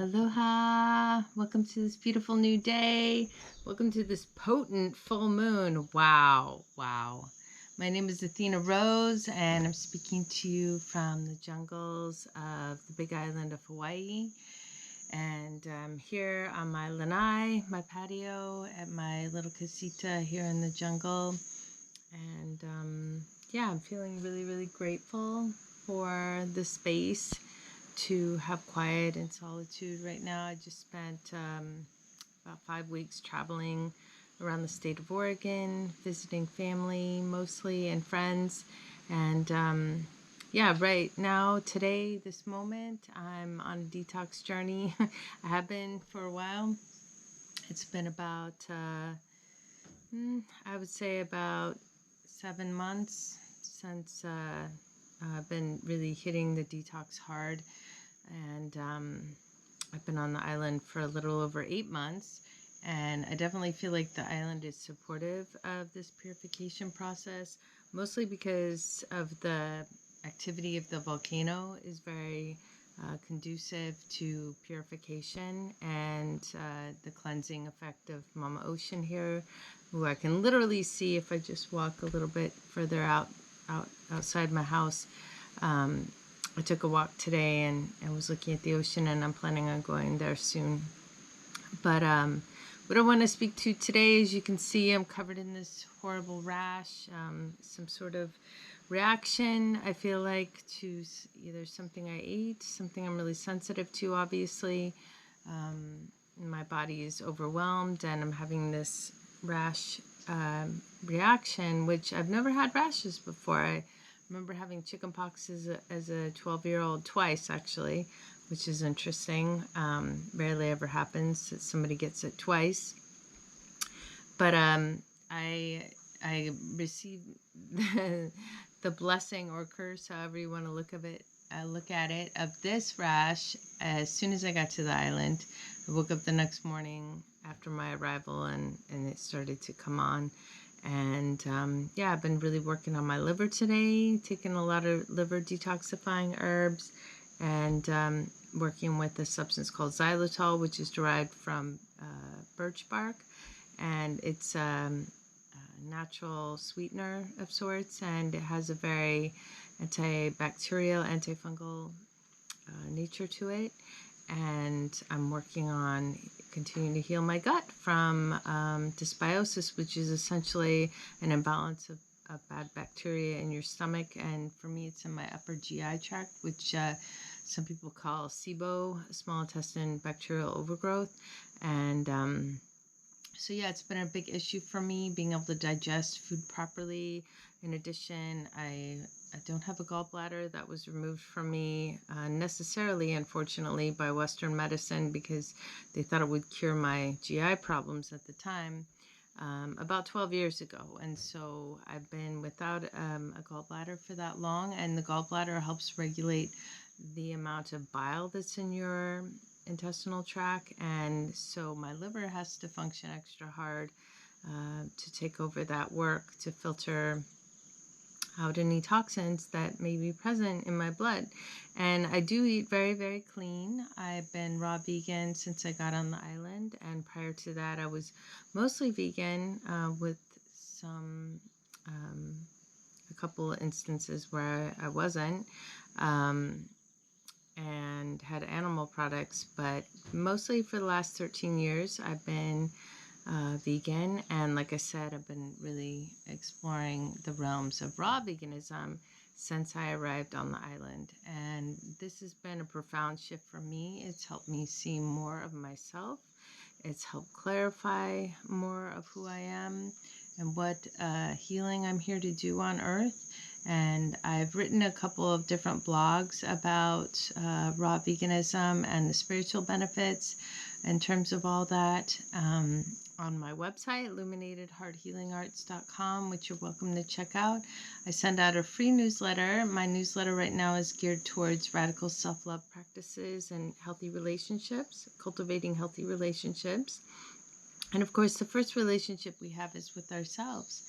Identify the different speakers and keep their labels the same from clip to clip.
Speaker 1: Aloha! Welcome to this beautiful new day. Welcome to this potent full moon. Wow. My name is Athena Rose, and I'm speaking to you from the jungles of the big island of Hawaii. And I'm here on my lanai, my patio, at my little casita here in the jungle. And I'm feeling really grateful for the space to have quiet and solitude right now. I just spent about 5 weeks traveling around the state of Oregon, visiting family mostly and friends. And right now, today, this moment, I'm on a detox journey. I have been for a while. It's been about, I would say about 7 months since I've been really hitting the detox hard. And I've been on the island for a little over 8 months, and I definitely feel like the island is supportive of this purification process, mostly because of the activity of the volcano is very conducive to purification and the cleansing effect of Mama Ocean here, who I can literally see if I just walk a little bit further outside my house. I took a walk today and was looking at the ocean, and I'm planning on going there soon. But what I want to speak to today, as you can see, I'm covered in this horrible rash, some sort of reaction, I feel like, to either something I ate, something I'm really sensitive to, obviously. My body is overwhelmed, and I'm having this rash reaction, which I've never had rashes before. I remember having chickenpox as a 12-year-old twice, actually, which is interesting. Rarely ever happens that somebody gets it twice. But I received the blessing or curse, however you want to look at it, of this rash as soon as I got to the island. I woke up the next morning after my arrival, and it started to come on. And I've been really working on my liver today, taking a lot of liver detoxifying herbs, and working with a substance called xylitol, which is derived from birch bark. And it's a natural sweetener of sorts, and it has a very antibacterial, antifungal nature to it. And I'm working on continuing to heal my gut from dysbiosis, which is essentially an imbalance of bad bacteria in your stomach. And for me, it's in my upper GI tract, which some people call SIBO, small intestine bacterial overgrowth. And it's been a big issue for me, being able to digest food properly. In addition, I don't have a gallbladder. That was removed from me necessarily, unfortunately, by Western medicine, because they thought it would cure my GI problems at the time, about 12 years ago. And so I've been without a gallbladder for that long, and the gallbladder helps regulate the amount of bile that's in your intestinal tract, and so my liver has to function extra hard to take over that work, to filter out any toxins that may be present in my blood. And I do eat very clean. I've been raw vegan since I got on the island, and prior to that I was mostly vegan with some a couple of instances where I wasn't. And had animal products, but mostly for the last 13 years I've been vegan. And like I said, I've been really exploring the realms of raw veganism since I arrived on the island, and this has been a profound shift for me. It's helped me see more of myself. It's helped clarify more of who I am and what healing I'm here to do on earth. And I've written a couple of different blogs about raw veganism and the spiritual benefits in terms of all that on my website, luminatedhearthealingarts.com, which you're welcome to check out. I send out a free newsletter. My newsletter right now is geared towards radical self-love practices and healthy relationships, cultivating healthy relationships. And of course, the first relationship we have is with ourselves.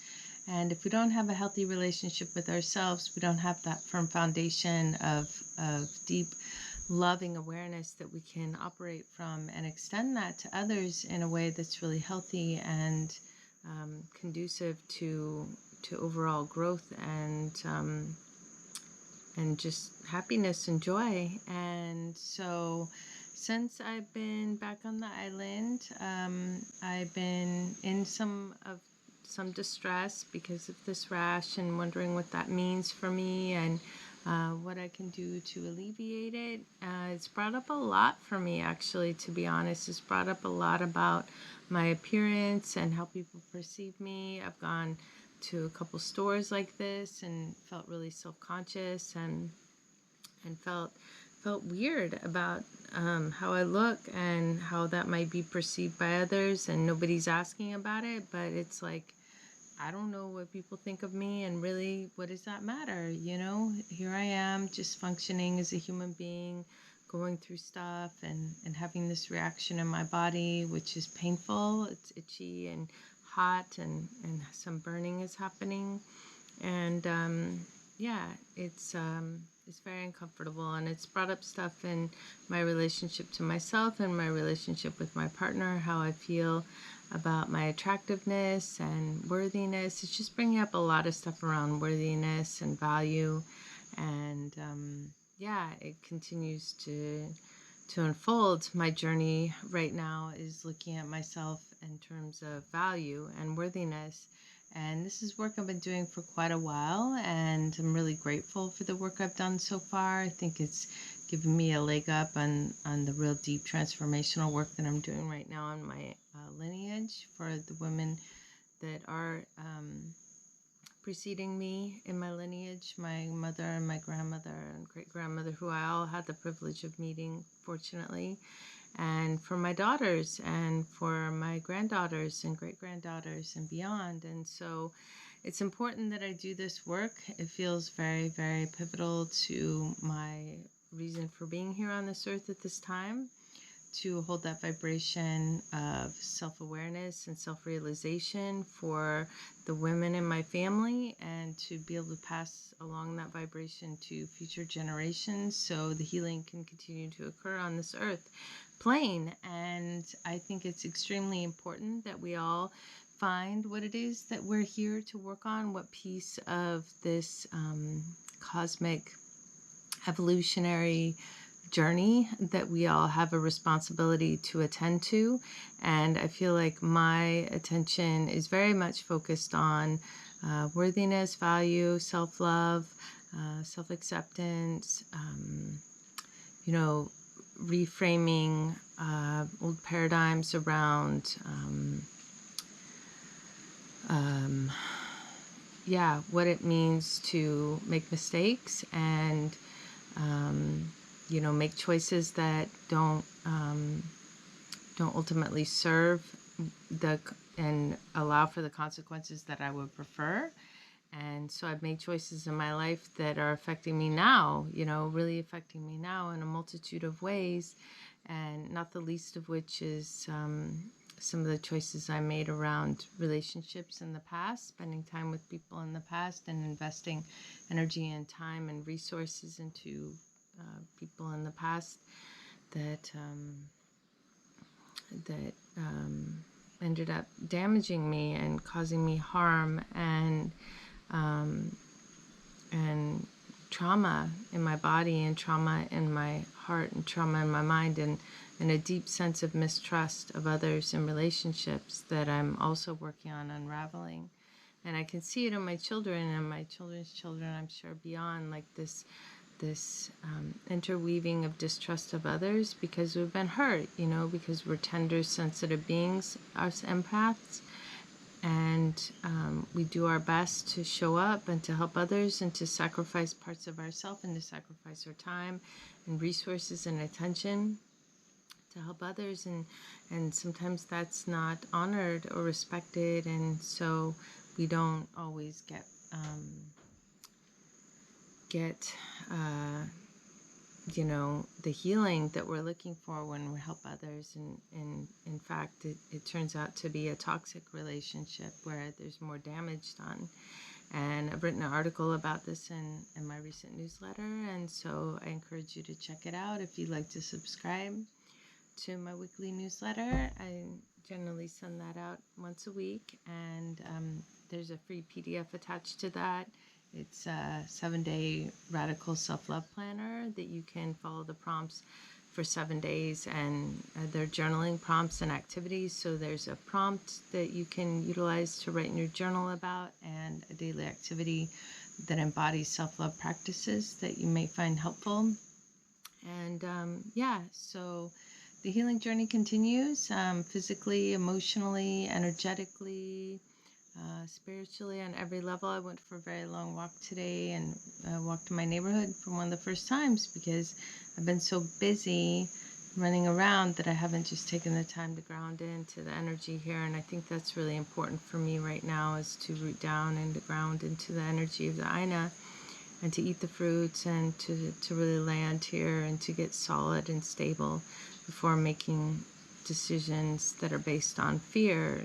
Speaker 1: And if we don't have a healthy relationship with ourselves, we don't have that firm foundation of deep loving awareness that we can operate from and extend that to others in a way that's really healthy and conducive to overall growth and just happiness and joy. And so since I've been back on the island, I've been in some distress because of this rash and wondering what that means for me and what I can do to alleviate it. It's brought up a lot for me, actually, to be honest. It's brought up a lot about my appearance and how people perceive me. I've gone to a couple stores like this and felt really self-conscious and felt weird about how I look and how that might be perceived by others, and nobody's asking about it, but it's like, I don't know what people think of me, and really, what does that matter? You know, here I am just functioning as a human being, going through stuff and having this reaction in my body, which is painful. It's itchy and hot, and some burning is happening. And yeah, it's very uncomfortable, and it's brought up stuff in my relationship to myself and my relationship with my partner, how I feel about my attractiveness and worthiness. It's just bringing up a lot of stuff around worthiness and value, and yeah, it continues to unfold. My journey right now is looking at myself in terms of value and worthiness. And this is work I've been doing for quite a while, and I'm really grateful for the work I've done so far. I think it's given me a leg up on the real deep transformational work that I'm doing right now on my lineage for the women that are preceding me in my lineage, my mother and my grandmother and great-grandmother, who I all had the privilege of meeting, fortunately, and for my daughters and for my granddaughters and great-granddaughters and beyond. And so it's important that I do this work. It feels very, very pivotal to my reason for being here on this earth at this time, to hold that vibration of self-awareness and self-realization for the women in my family, and to be able to pass along that vibration to future generations so the healing can continue to occur on this earth plane. And I think it's extremely important that we all find what it is that we're here to work on, what piece of this cosmic evolutionary journey that we all have a responsibility to attend to. And I feel like my attention is very much focused on worthiness, value, self-love, self-acceptance, you know, reframing old paradigms around yeah, what it means to make mistakes and you know, make choices that don't ultimately serve and allow for the consequences that I would prefer. And so I've made choices in my life that are affecting me now, you know, really affecting me now in a multitude of ways, and not the least of which is some of the choices I made around relationships in the past, spending time with people in the past, and investing energy and time and resources into people in the past that ended up damaging me and causing me harm and trauma in my body and trauma in my heart and trauma in my mind, and a deep sense of mistrust of others and relationships that I'm also working on unraveling. And I can see it in my children and my children's children, I'm sure, beyond, like this interweaving of distrust of others because we've been hurt, you know, because we're tender, sensitive beings, us empaths, and we do our best to show up and to help others and to sacrifice parts of ourselves and to sacrifice our time and resources and attention to help others, and sometimes that's not honored or respected, and so we don't always get you know, the healing that we're looking for when we help others. And in fact, it turns out to be a toxic relationship where there's more damage done. And I've written an article about this in my recent newsletter, and so I encourage you to check it out if you'd like to subscribe to my weekly newsletter. I generally send that out once a week, and there's a free PDF attached to that. It's a 7-day radical self-love planner that you can follow the prompts for 7 days, and they're journaling prompts and activities. So there's a prompt that you can utilize to write in your journal about, and a daily activity that embodies self-love practices that you may find helpful. And so the healing journey continues, physically, emotionally, energetically, spiritually, on every level. I went for a very long walk today and walked in my neighborhood for one of the first times, because I've been so busy running around that I haven't just taken the time to ground into the energy here. And I think that's really important for me right now, is to root down and to ground into the energy of the Aina, and to eat the fruits, and to really land here and to get solid and stable before making decisions that are based on fear,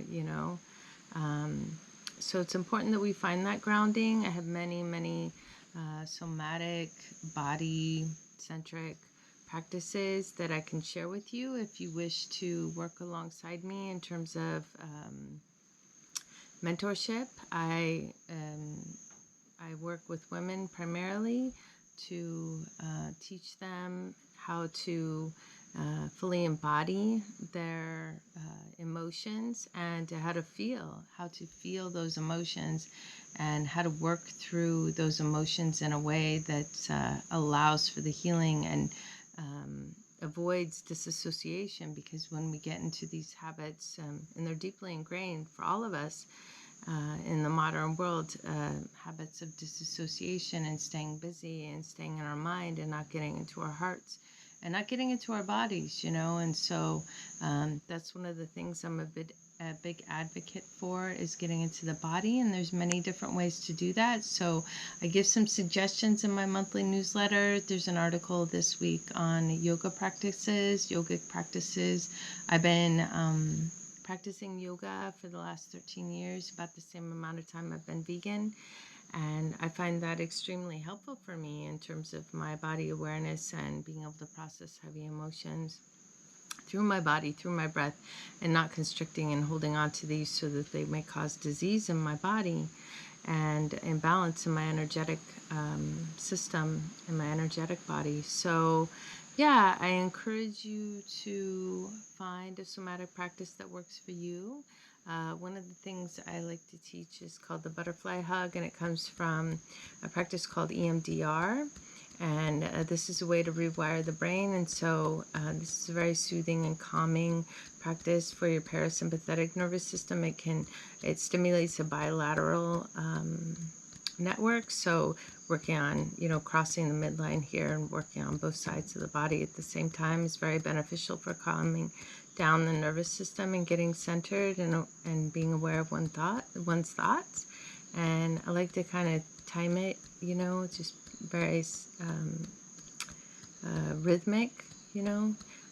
Speaker 1: So it's important that we find that grounding. I have many somatic, body-centric practices that I can share with you if you wish to work alongside me in terms of mentorship. I work with women primarily to teach them how to fully embody their emotions, and how to feel those emotions, and how to work through those emotions in a way that allows for the healing and avoids disassociation. Because when we get into these habits, and they're deeply ingrained for all of us, in the modern world, habits of disassociation and staying busy and staying in our mind and not getting into our hearts and not getting into our bodies, and so that's one of the things I'm a big advocate for, is getting into the body, and there's many different ways to do that. So I give some suggestions in my monthly newsletter. There's an article this week on yogic practices. I've been practicing yoga for the last 13 years, about the same amount of time I've been vegan. And I find that extremely helpful for me in terms of my body awareness and being able to process heavy emotions through my body, through my breath, and not constricting and holding on to these so that they may cause disease in my body and imbalance in my energetic system, in my energetic body. So yeah, I encourage you to find a somatic practice that works for you. One of the things I like to teach is called the butterfly hug, and it comes from a practice called EMDR. And this is a way to rewire the brain. And so this is a very soothing and calming practice for your parasympathetic nervous system. It stimulates a bilateral network. So working on, crossing the midline here and working on both sides of the body at the same time is very beneficial for calming down the nervous system and getting centered and being aware of one's thoughts. And I like to kind of time it, just very rhythmic,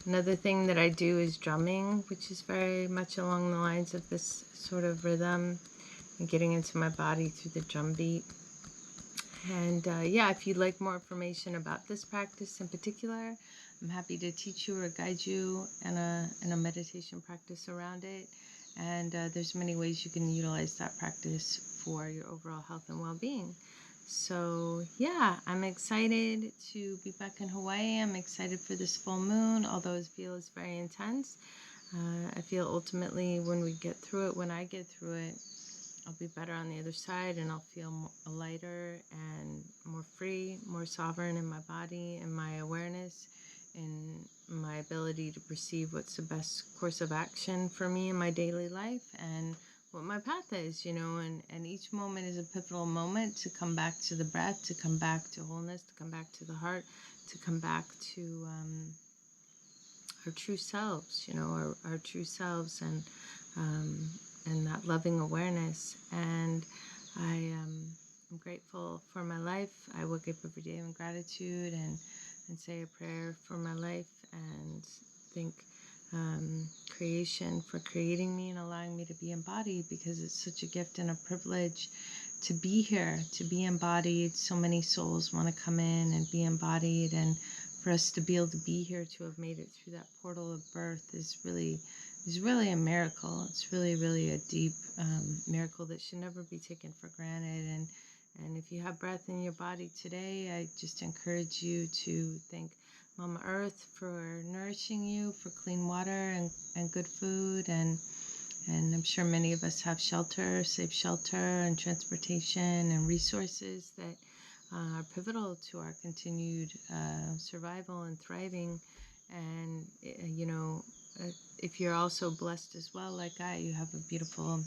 Speaker 1: Another thing that I do is drumming, which is very much along the lines of this sort of rhythm and getting into my body through the drum beat. And if you'd like more information about this practice in particular, I'm happy to teach you or guide you in a meditation practice around it. And there's many ways you can utilize that practice for your overall health and well-being. So yeah, I'm excited to be back in Hawaii. I'm excited for this full moon, although it feels very intense. I feel ultimately when I get through it, I'll be better on the other side, and I'll feel lighter and more free, more sovereign in my body and my awareness and my ability to perceive what's the best course of action for me in my daily life and what my path is, and each moment is a pivotal moment to come back to the breath, to come back to wholeness, to come back to the heart, to come back to our true selves, our true selves, and that loving awareness. And I'm grateful for my life. I wake up every day in gratitude and say a prayer for my life and thank creation for creating me and allowing me to be embodied, because it's such a gift and a privilege to be here, to be embodied. So many souls want to come in and be embodied, and for us to be able to be here, to have made it through that portal of birth is really a miracle. It's really a deep miracle that should never be taken for granted. And if you have breath in your body today, I just encourage you to thank Mama Earth for nourishing you, for clean water and good food, and I'm sure many of us have shelter, safe shelter, and transportation and resources that are pivotal to our continued survival and thriving. And, if you're also blessed as well, like you have a beautiful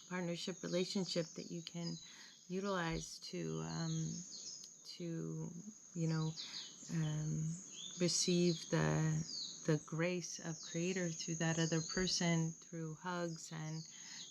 Speaker 1: partnership relationship that you can utilize to you know, um, receive the grace of Creator through that other person, through hugs and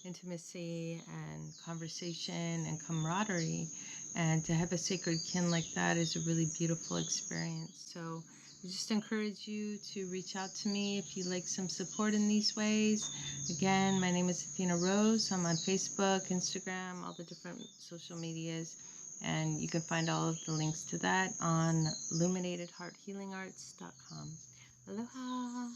Speaker 1: intimacy and conversation and camaraderie. And to have a sacred kin like that is a really beautiful experience. So I just encourage you to reach out to me if you like some support in these ways. Again, my name is Athena Rose. I'm on Facebook, Instagram, all the different social medias. And you can find all of the links to that on luminatedhearthealingarts.com. Aloha!